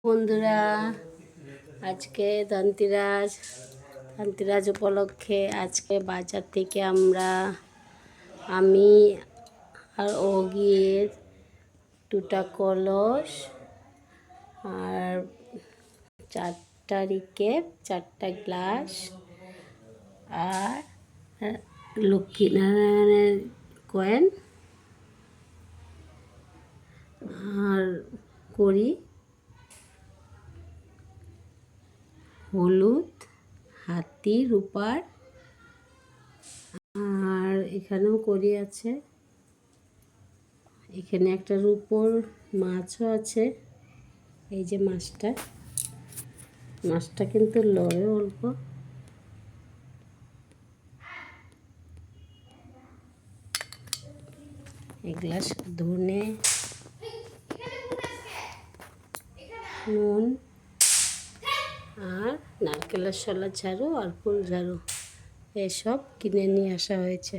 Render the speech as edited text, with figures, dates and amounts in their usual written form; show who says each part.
Speaker 1: বন্ধুরা, আজকে ধনতেরাস উপলক্ষে আজকে বাজার থেকে আমি আর ও গিয়ে 2টা কলস আর 4টা রিকেপ, 4টা গ্লাস আর লক্ষ্মীনারায়ণের কয়েন আর কড়ি, হলুদ, হাতি, রূপার, আর এখানেও কড়ি আছে। এখানে একটা রূপোর মাছও আছে। এই যে মাছটা কিন্তু লড়ে অল্প। এগুলা ধনে, নুন আর নারকেলের শলা ঝাড়ু আর ফুল ঝাড়ু এসব কিনে নিয়ে আসা হয়েছে।